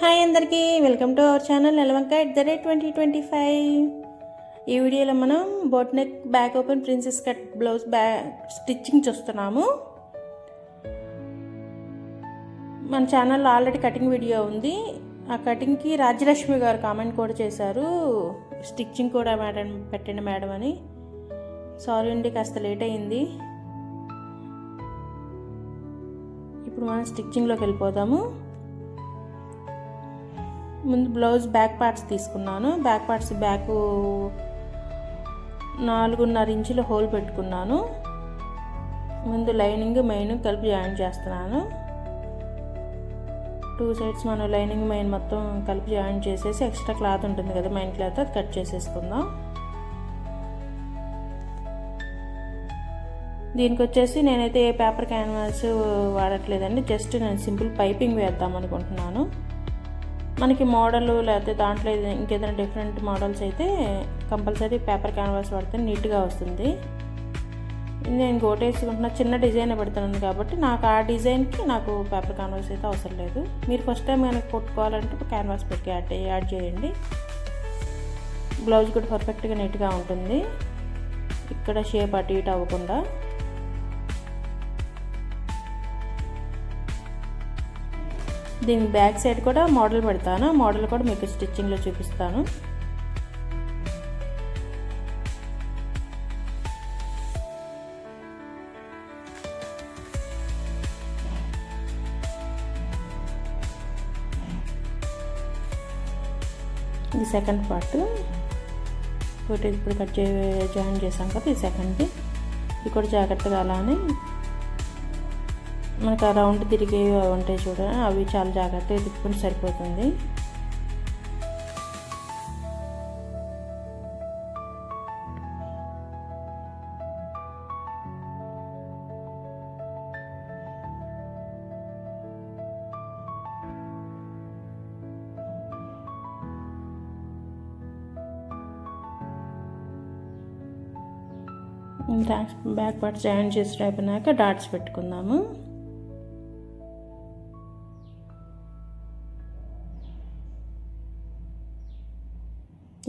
Hi అందరికీ, welcome to our channel నెలవంక@2025. ఈ వీడియోలో మనం boat neck back open princess cut blouse stitching చూస్తున్నాము. మన ఛానల్లో ఆల్రెడీ కటింగ్ వీడియో ఉంది. ఆ కటింగ్కి రాజ్యలక్ష్మి గారు కామెంట్ కూడా చేశారు, స్టిచ్చింగ్ కూడా మేడం పెట్టండి మేడం అని. సారీ అండి, కాస్త లేట్ అయింది. ఇప్పుడు మనం స్టిచ్చింగ్లోకి వెళ్ళిపోదాము. ముందు బ్లౌజ్ బ్యాక్ పార్ట్స్ తీసుకున్నాను. బ్యాక్ పార్ట్స్ బ్యాక్ 4.5 ఇంచుల హోల్ పెట్టుకున్నాను. ముందు లైనింగ్ మెయిన్ కలిపి జాయిన్ చేస్తున్నాను. 2 సైడ్స్ మనం లైనింగ్ మెయిన్ మొత్తం కలిపి జాయిన్ చేసేసి ఎక్స్ట్రా క్లాత్ ఉంటుంది కదా, మెయిన్ క్లాత్, అది కట్ చేసేసుకుందాం. దీనికి వచ్చేసి నేనైతే ఏ పేపర్ క్యాన్వాస్ వాడట్లేదండి, జస్ట్ నేను సింపుల్ పైపింగ్ వేద్దాం అనుకుంటున్నాను. మనకి మోడల్ లేకపోతే దాంట్లో ఇంకేదైనా డిఫరెంట్ మోడల్స్ అయితే కంపల్సరీ పేపర్ క్యాన్వాస్ వాడితే నీట్గా వస్తుంది. నేను గోటేసుకుంటున్న చిన్న డిజైన్ పెడుతున్నాను కాబట్టి నాకు ఆ డిజైన్కి నాకు పేపర్ క్యాన్వాస్ అయితే అవసరం లేదు. మీరు ఫస్ట్ టైం కనుక కొట్టుకోవాలంటే క్యాన్వాస్ పెట్టి యాడ్ చేయండి. బ్లౌజ్ కూడా పర్ఫెక్ట్గా నీట్గా ఉంటుంది, ఇక్కడ షేప్ అటు ఇటు అవ్వకుండా. దీని బ్యాక్ సైడ్ కూడా మోడల్ పెడతాను, మోడల్ కూడా మీకు స్టిచ్చింగ్లో చూపిస్తాను. ఇది సెకండ్ పార్ట్, ఒకటి ఇప్పుడు జాయిన్ చేసాం కదా, ఇది సెకండ్. ఇది కూడా జాగ్రత్తగా అలానే మనకు ఆ రౌండ్ తిరిగి ఉంటాయి చూడండి, అవి చాలా జాగ్రత్తగా తిప్పుకుంటే సరిపోతుంది. బ్యాక్ పార్ట్ జాయిన్ చేసి అయిపోయినాక డాట్స్ పెట్టుకుందాము.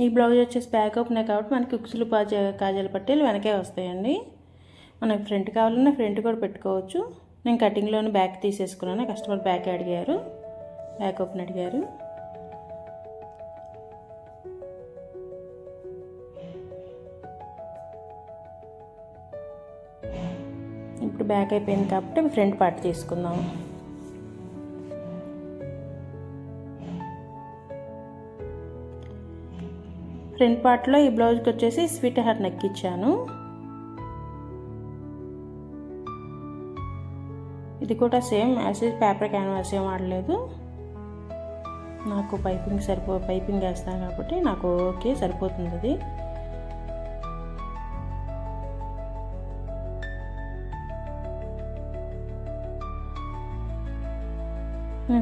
ఈ బ్లౌజ్ వచ్చేసి బ్యాక్ ఓపెనే కాబట్టి మనకి ఉక్సులు కాజాల పట్టీలు వెనకే వస్తాయండి. మనకి ఫ్రంట్ కావాలన్నా ఫ్రంట్ కూడా పెట్టుకోవచ్చు. నేను కటింగ్లోనే బ్యాక్ తీసేసుకున్నాను, కస్టమర్ బ్యాక్ అడిగారు, బ్యాక్ ఓపెన్ అడిగారు. ఇప్పుడు బ్యాక్ అయిపోయింది కాబట్టి ఫ్రంట్ పార్ట్ తీసుకుందాం. ఫ్రంట్ పార్ట్లో ఈ బ్లౌజ్కి వచ్చేసి స్వీట్ హార్ట్ నెక్ ఇచ్చాను. ఇది కూడా సేమ్ యాజ్ పేపర్ క్యాన్వాస్ ఏం వాడలేదు. నాకు పైపింగ్ వేస్తాను కాబట్టి నాకు ఓకే సరిపోతుంది. అది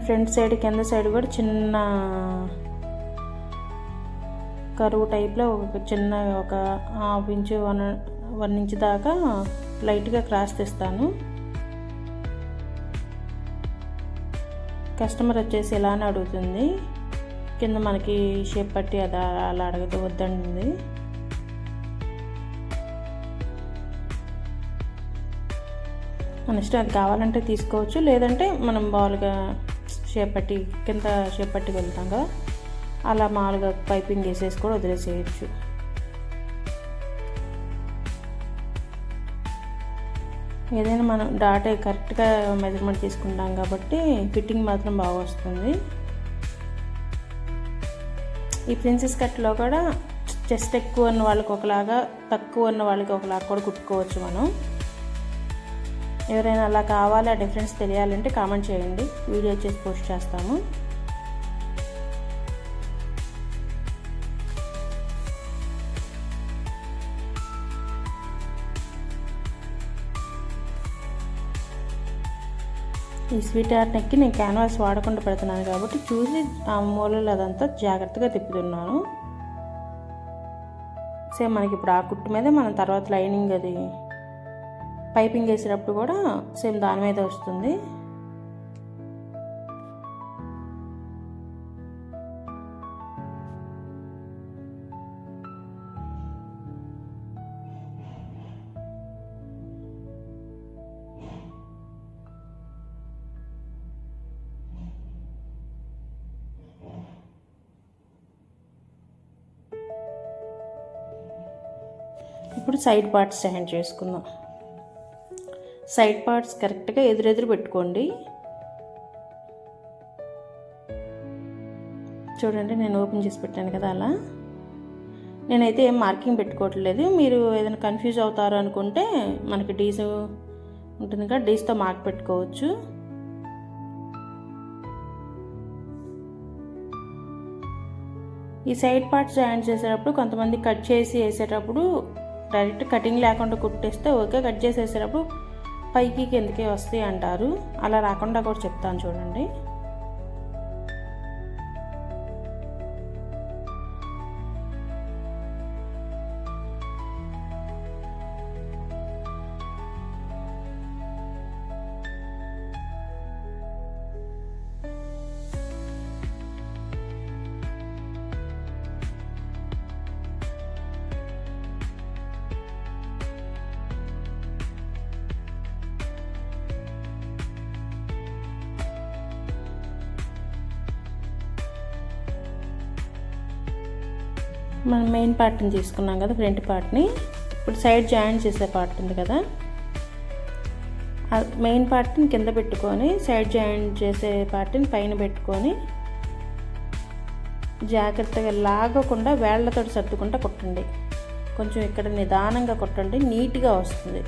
ఫ్రంట్ సైడ్ కింద సైడ్ కూడా చిన్న కరువు టైప్లో ఒక చిన్న ఒక 1/2 ఇంచు 1 ఇంచు దాకా లైట్గా క్రాస్ తీస్తాను. కస్టమర్ వచ్చేసి ఇలానే అడుగుతుంది, కింద మనకి షేప్ పట్టి అది అలా అడగదు, వద్దండి. మన ఇష్టం, అది కావాలంటే తీసుకోవచ్చు, లేదంటే మనం మామూలుగా షేప్ పట్టి కింద షేప్ పట్టి వెళ్తాం కదా, అలా మామూలుగా పైపింగ్ వేసేసి కూడా వదిలేసేయచ్చు. ఏదైనా మనం డాట్ కరెక్ట్గా మెజర్మెంట్ తీసుకుంటాం కాబట్టి ఫిట్టింగ్ మాత్రం బాగా వస్తుంది. ఈ ప్రిన్సెస్ కట్లో కూడా చెస్ట్ ఎక్కువ ఉన్న వాళ్ళకి ఒకలాగా, తక్కువ ఉన్న వాళ్ళకి ఒకలాగా కూడా కుట్టుకోవచ్చు మనం. ఎవరైనా అలా కావాలి, ఆ డిఫరెన్స్ తెలియాలంటే కామెంట్ చేయండి, వీడియో చేసి పోస్ట్ చేస్తాము. ఈ స్వీట్ హార్ట్ నెక్కి నేను క్యాన్వాస్ వాడకుండా పెడుతున్నాను కాబట్టి చూసి ఆ మూలలు అదంతా జాగ్రత్తగా తిప్పుతున్నాను. సేమ్ మనకి ఇప్పుడు ఆ కుట్టు మీద మనం తర్వాత లైనింగ్ అది పైపింగ్ వేసేటప్పుడు కూడా సేమ్ దాని మీద వస్తుంది. ఇప్పుడు సైడ్ పార్ట్స్ జాయిన్ చేసుకుందాం. సైడ్ పార్ట్స్ కరెక్ట్గా ఎదురెదురు పెట్టుకోండి. చూడండి, నేను ఓపెన్ చేసి పెట్టాను కదా, అలా. నేనైతే ఏం మార్కింగ్ పెట్టుకోవట్లేదు. మీరు ఏదైనా కన్ఫ్యూజ్ అవుతారు అనుకుంటే మనకి డీస్ ఉంటుంది కదా, డీస్తో మార్క్ పెట్టుకోవచ్చు. ఈ సైడ్ పార్ట్స్ జాయిన్ చేసేటప్పుడు కొంతమంది కట్ చేసి వేసేటప్పుడు డైరెక్ట్ కటింగ్ లేకుండా కుట్టేస్తే ఓకే, కట్ చేసి వేసేటప్పుడు పైకి కిందకి వస్తాయి అంటారు. అలా రాకుండా కూడా చెప్తాను చూడండి. మనం మెయిన్ పార్ట్ని తీసుకున్నాం కదా, ఫ్రంట్ పార్ట్ని. ఇప్పుడు సైడ్ జాయిన్ చేసే పార్ట్ ఉంది కదా, మెయిన్ పార్ట్ని కింద పెట్టుకొని సైడ్ జాయిన్ చేసే పార్ట్ని పైన పెట్టుకొని జాగ్రత్తగా లాగకుండా వేళ్లతో సర్దుకుంటూ కొట్టండి. కొంచెం ఇక్కడ నిదానంగా కొట్టండి, నీట్గా వస్తుంది.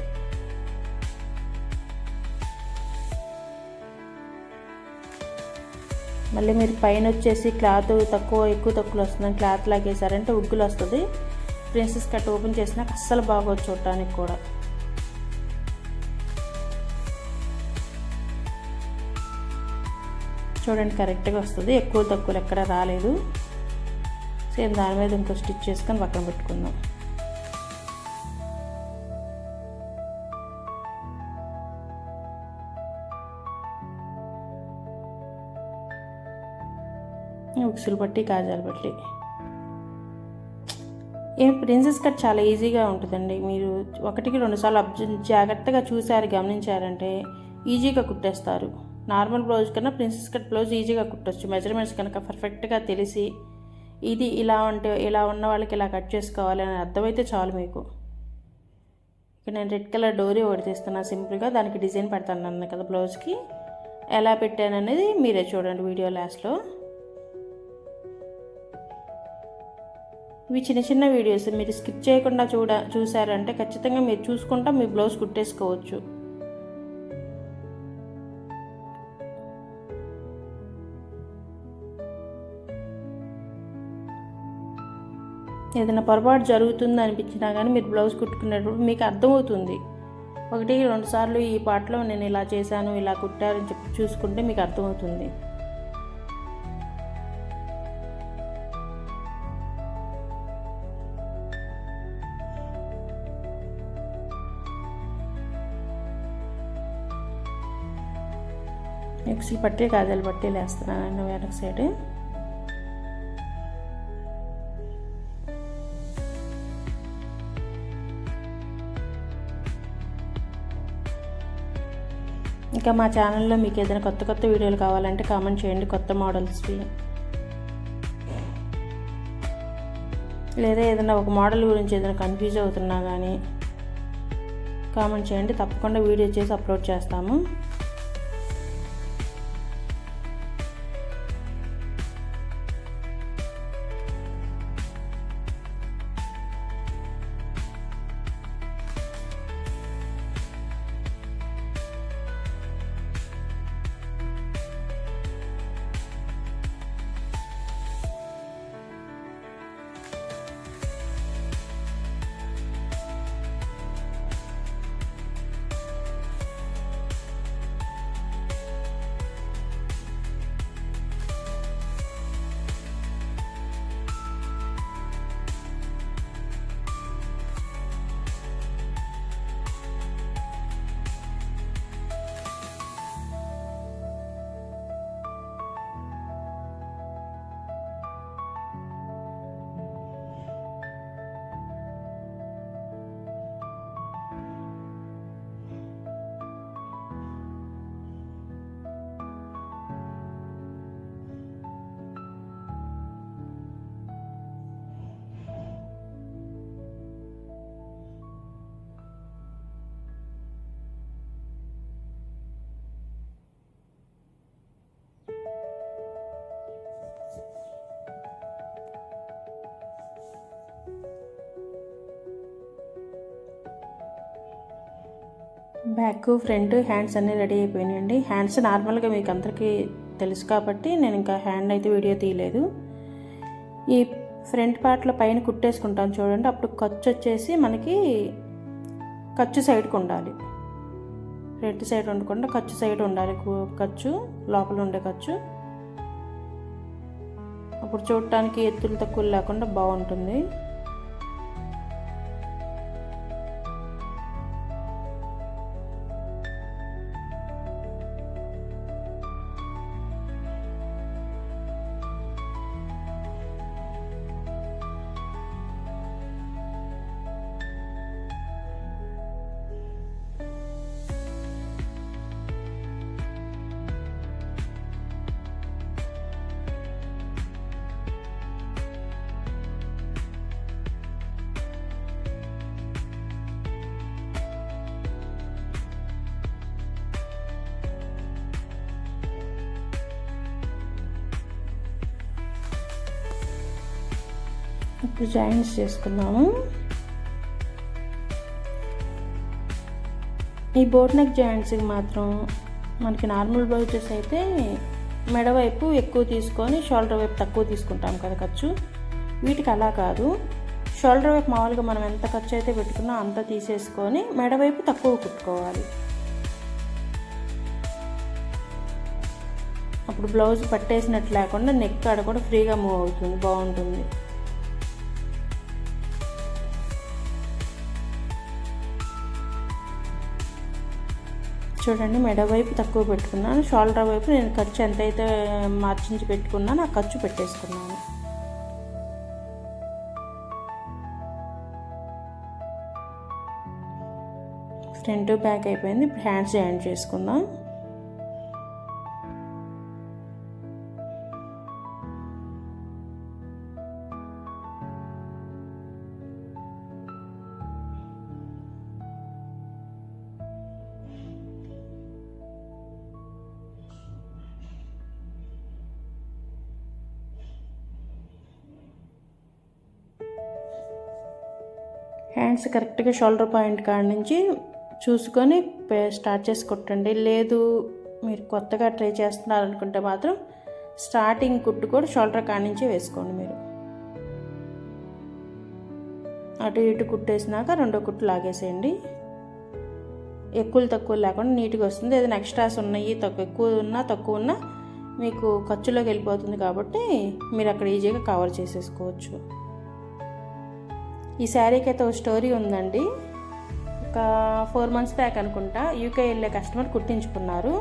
మళ్ళీ మీరు పైన వచ్చేసి క్లాత్ ఎక్కువ తక్కువ వస్తుందని క్లాత్ లాగేసారంటే ఉగ్గులు వస్తుంది. ప్రిన్సెస్ కట్ ఓపెన్ చేసినాక అస్సలు బాగోదు చూడటానికి కూడా. చూడండి, కరెక్ట్గా వస్తుంది, ఎక్కువ తక్కువలు ఎక్కడ రాలేదు. సేమ్ దాని మీద ఇంకో స్టిచ్ చేసుకొని పక్కన పెట్టుకుందాం. ఉక్సులు పట్టి కాజాలు పట్టి ప్రిన్సెస్ కట్ చాలా ఈజీగా ఉంటుందండి. మీరు 1-2 సార్లు జాగ్రత్తగా చూసారు, గమనించారంటే ఈజీగా కుట్టేస్తారు. నార్మల్ బ్లౌజ్ కన్నా ప్రిన్సెస్ కట్ బ్లౌజ్ ఈజీగా కుట్టచ్చు. మెజర్మెంట్స్ కనుక పర్ఫెక్ట్గా తెలిసి ఇది ఇలా అంటే ఇలా ఉన్న వాళ్ళకి ఇలా కట్ చేసుకోవాలి అని అర్థమైతే చాలు మీకు. ఇక్కడ నేను రెడ్ కలర్ డోరీ ఒకటి తీస్తున్నాను సింపుల్గా, దానికి డిజైన్ పెడతాను అన్న కదా బ్లౌజ్కి. ఎలా పెట్టాను అనేది మీరే చూడండి వీడియో లాస్ట్లో. ఇవి చిన్న చిన్న వీడియోస్, మీరు స్కిప్ చేయకుండా చూసారంటే ఖచ్చితంగా మీరు చూసుకుంటా మీ బ్లౌజ్ కుట్టేసుకోవచ్చు. ఏదైనా పొరపాటు జరుగుతుంది అనిపించినా కానీ మీరు బ్లౌజ్ కుట్టుకునేటప్పుడు మీకు అర్థమవుతుంది. 1-2 సార్లు ఈ పార్ట్లో నేను ఇలా చేశాను, ఇలా కుట్టారని చెప్పి చూసుకుంటే మీకు అర్థమవుతుంది. ఉక్సులు పట్టి కాజాలు పట్టి వేస్తున్నాను వెనక సైడ్. ఇంకా మా ఛానల్లో మీకు ఏదైనా కొత్త వీడియోలు కావాలంటే కామెంట్ చేయండి, కొత్త మోడల్స్వి. లేదా ఏదైనా ఒక మోడల్ గురించి ఏదైనా కన్ఫ్యూజ్ అవుతున్నా కానీ కామెంట్ చేయండి, తప్పకుండా వీడియో చేసి అప్లోడ్ చేస్తాము. బ్యాక్ ఫ్రంట్ హ్యాండ్స్ అన్నీ రెడీ అయిపోయినాయండి. హ్యాండ్స్ నార్మల్గా మీకు అందరికీ తెలుసు కాబట్టి నేను ఇంకా హ్యాండ్ అయితే వీడియో తీయలేదు. ఈ ఫ్రంట్ పార్ట్లో పైన కుట్టేసుకుంటాను చూడండి. అప్పుడు ఖర్చు వచ్చేసి మనకి ఖర్చు సైడ్కి ఉండాలి, ఫ్రంట్ సైడ్ ఉండకుండా ఖర్చు సైడ్ ఉండాలి. ఖర్చు లోపల ఉండే ఖర్చు అప్పుడు చూడటానికి ఎత్తులు తక్కువలు లేకుండా బాగుంటుంది. ఇప్పుడు జాయింట్స్ చేసుకున్నాము. ఈ బోట్ నెక్ జాయింట్స్కి మాత్రం మనకి నార్మల్ బ్లౌజెస్ అయితే మెడ వైపు ఎక్కువ తీసుకొని షోల్డర్ వైపు తక్కువ తీసుకుంటాం కదా ఖర్చు. వీటికి అలా కాదు, షోల్డర్ వైపు మామూలుగా మనం ఎంత ఖర్చు అయితే పెట్టుకున్నా అంత తీసేసుకొని మెడ వైపు తక్కువ కుట్టుకోవాలి. అప్పుడు బ్లౌజ్ పట్టేసినట్టు లేకుండా నెక్ కాడ కూడా ఫ్రీగా మూవ్ అవుతుంది, బాగుంటుంది. చూడండి, మెడ వైపు తక్కువ పెట్టుకున్నాను, షోల్డర్ వైపు నేను ఖర్చు ఎంతైతే మార్చించి పెట్టుకున్నాను ఆ ఖర్చు పెట్టేసుకున్నాను. ఫ్రంట్ బ్యాక్ అయిపోయింది. ఇప్పుడు హ్యాండ్స్ జాయిన్ చేసుకుందాం. హ్యాండ్స్ కరెక్ట్గా షోల్డర్ పాయింట్ కాడ నుంచి చూసుకొని స్టార్ట్ చేసి కుట్టండి. లేదు మీరు కొత్తగా ట్రై చేస్తున్నారనుకుంటే మాత్రం స్టార్టింగ్ కుట్టు కూడా షోల్డర్ కాడ నుంచి వేసుకోండి. మీరు అటు ఇటు కుట్టేసినాక రెండో కుట్టు లాగేసేయండి. ఎక్కువలు తక్కువ లేకుండా నీట్గా వస్తుంది. ఏదైనా ఎక్స్ట్రాస్ ఉన్నాయి ఎక్కువ ఉన్నా తక్కువ ఉన్నా మీకు ఖర్చులోకి వెళ్ళిపోతుంది కాబట్టి మీరు అక్కడ ఈజీగా కవర్ చేసేసుకోవచ్చు. ఈ శారీకి అయితే ఒక స్టోరీ ఉందండి. ఒక 4 months బ్యాక్ అనుకుంటా యూకే వెళ్ళే కస్టమర్ కుట్టించుకున్నారు.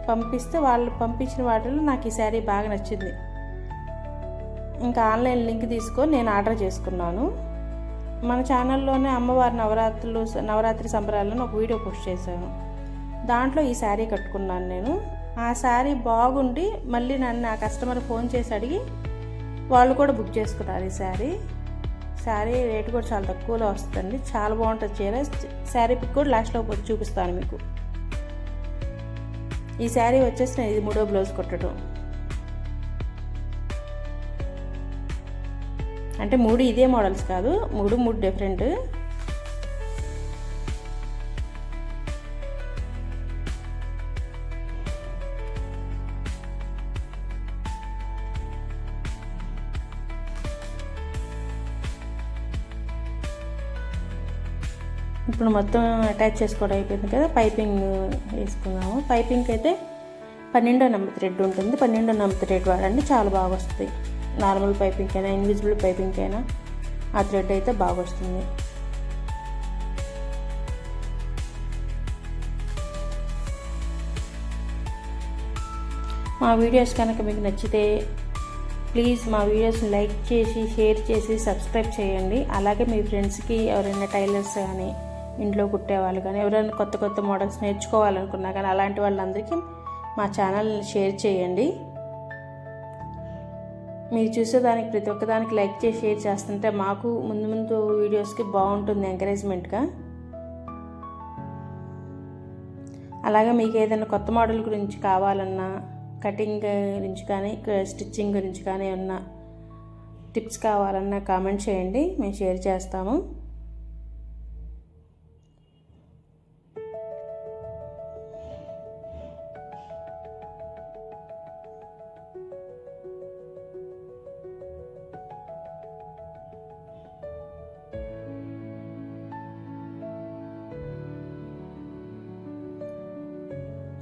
పంపిస్తే వాళ్ళు పంపించిన వాటిలో నాకు ఈ శారీ బాగా నచ్చింది. ఇంకా ఆన్లైన్ లింక్ తీసుకొని నేను ఆర్డర్ చేసుకున్నాను. మన ఛానల్లోనే అమ్మవారి నవరాత్రి సంబరాలను ఒక వీడియో పోస్ట్ చేశాను. దాంట్లో ఈ శారీ కట్టుకున్నాను నేను. ఆ శారీ బాగుండి మళ్ళీ నన్ను ఆ కస్టమర్ ఫోన్ చేసి అడిగి వాళ్ళు కూడా బుక్ చేసుకున్నారు. ఈ శారీ రేటు కూడా చాలా తక్కువలో వస్తుందండి, చాలా బాగుంటుంది చీర. శారీ పిక్ కూడా లాస్ట్లో చూపిస్తాను మీకు. ఈ శారీ వచ్చేసి నేను ఇది 3వ బ్లౌజ్ కుట్టడం. అంటే 3 ఇదే మోడల్స్ కాదు, 3 డిఫరెంట్. ఇప్పుడు మొత్తం అటాచ్ చేసుకోవడం అయిపోయింది కదా, పైపింగ్ వేసుకున్నాము. పైపింగ్ అయితే 12వ నెంబర్ థ్రెడ్ ఉంటుంది. 12వ నెంబర్ థ్రెడ్ వాడండి, చాలా బాగా వస్తుంది. నార్మల్ పైపింగ్ అయినా ఇన్విజిబుల్ పైపింగ్ అయినా ఆ థ్రెడ్ అయితే బాగా వస్తుంది. మా వీడియోస్ కనుక మీకు నచ్చితే ప్లీజ్ మా వీడియోస్ని లైక్ చేసి షేర్ చేసి సబ్స్క్రైబ్ చేయండి. అలాగే మీ ఫ్రెండ్స్కి ఎవరైనా టైలర్స్ కానీ ఇంట్లో కుట్టేవాళ్ళు కానీ ఎవరైనా కొత్త మోడల్స్ నేర్చుకోవాలనుకున్నా కానీ అలాంటి వాళ్ళందరికీ మా ఛానల్ని షేర్ చేయండి. మీరు చూసేదానికి ప్రతి ఒక్కదానికి లైక్ చేసి షేర్ చేస్తుంటే మాకు ముందు వీడియోస్కి బాగుంటుంది ఎంకరేజ్మెంట్గా. అలాగే మీకు ఏదైనా కొత్త మోడల్ గురించి కావాలన్నా, కటింగ్ గురించి కానీ స్టిచ్చింగ్ గురించి కానీ ఏమన్నా టిప్స్ కావాలన్నా కామెంట్ చేయండి, మేము షేర్ చేస్తాము.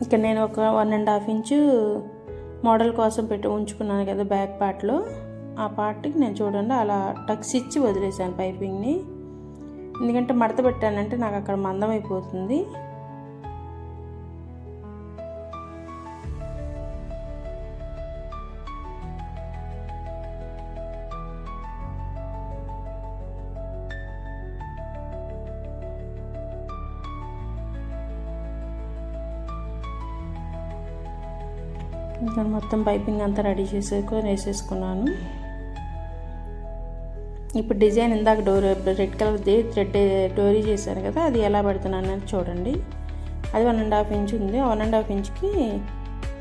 ఇక్కడ నేను ఒక 1.5 ఇంచు మోడల్ కోసం ఉంచుకున్నాను కదా బ్యాక్ పార్ట్లో, ఆ పార్ట్కి నేను చూడండి అలా టక్స్ ఇచ్చి వదిలేసాను పైపింగ్ని. ఎందుకంటే మడత పెట్టానంటే నాకు అక్కడ మందం అయిపోతుంది. ఇంకా మొత్తం పైపింగ్ అంతా రెడీ వేసేసుకున్నాను. ఇప్పుడు డిజైన్ ఇందాక రెడ్ కలర్ది థ్రెడ్ డోరీ చేశాను కదా, అది ఎలా పెడుతున్నాను అని చూడండి. అది 1.5 ఇంచ్ ఉంది. 1.5 ఇంచ్కి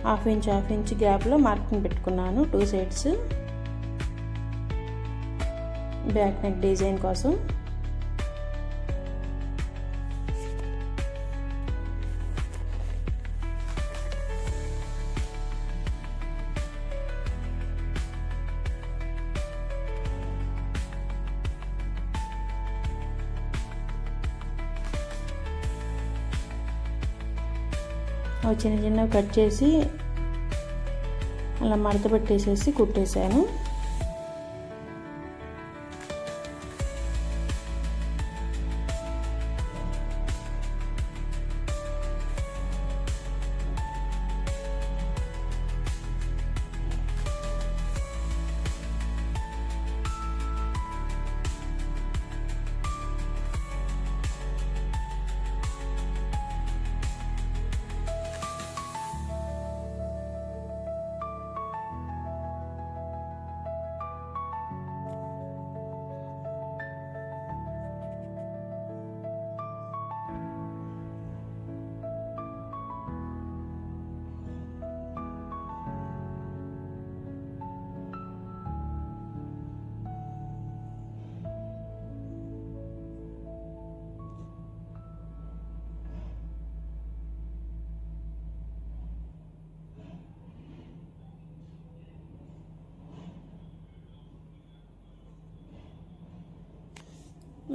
హాఫ్ ఇంచ్ గ్యాప్లో మార్కింగ్ పెట్టుకున్నాను 2 సైడ్స్ బ్యాక్ నెక్ డిజైన్ కోసం. చిన్న చిన్నవి కట్ చేసి అలా మడత పెట్టేసేసి కుట్టేసాను.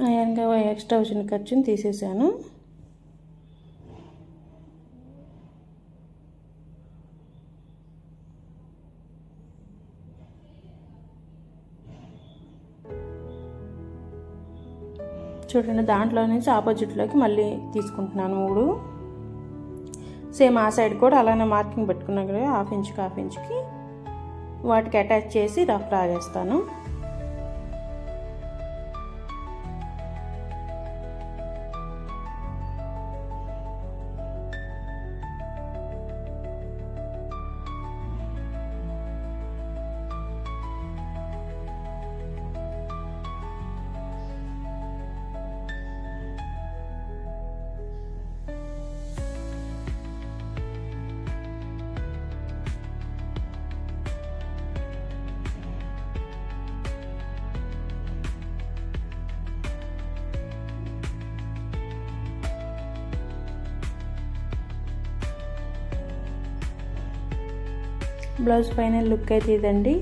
అయ్యాక ఎక్స్ట్రా వచ్చిన ఖర్చుని తీసేసాను. చూడండి దాంట్లో నుంచి ఆపోజిట్లోకి మళ్ళీ తీసుకుంటున్నాను 3. సేమ్ ఆ సైడ్ కూడా అలానే మార్కింగ్ పెట్టుకున్నాను కదా, హాఫ్ ఇంచ్కి వాటికి అటాచ్ చేసి రఫ్ లాగేస్తాను. బ్లౌజ్ ఫైనల్ లుక్ అయితే ఇదండి.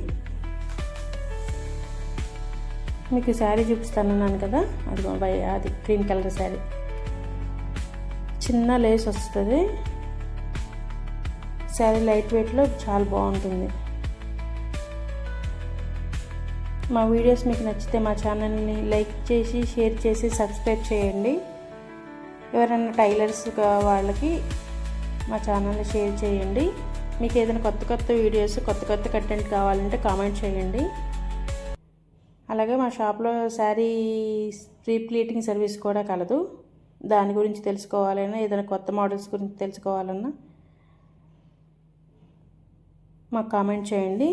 మీకు శారీ చూపిస్తానన్నాను కదా, అది గ్రీన్ కలర్ శారీ, చిన్న లేస్ వస్తుంది. శారీ లైట్ వెయిట్లో చాలా బాగుంటుంది. మా వీడియోస్ మీకు నచ్చితే మా ఛానల్ని లైక్ చేసి షేర్ చేసి సబ్స్క్రైబ్ చేయండి. ఎవరైనా టైలర్స్ వాళ్ళకి మా ఛానల్ని షేర్ చేయండి. మీకు ఏదైనా కొత్త వీడియోస్ కొత్త కంటెంట్ కావాలంటే కామెంట్ చేయండి. అలాగే మా షాప్లో శారీ ప్రీ ప్లీటింగ్ సర్వీస్ కూడా కలదు. దాని గురించి తెలుసుకోవాలన్నా, ఏదైనా కొత్త మోడల్స్ గురించి తెలుసుకోవాలన్నా మాకు కామెంట్ చేయండి.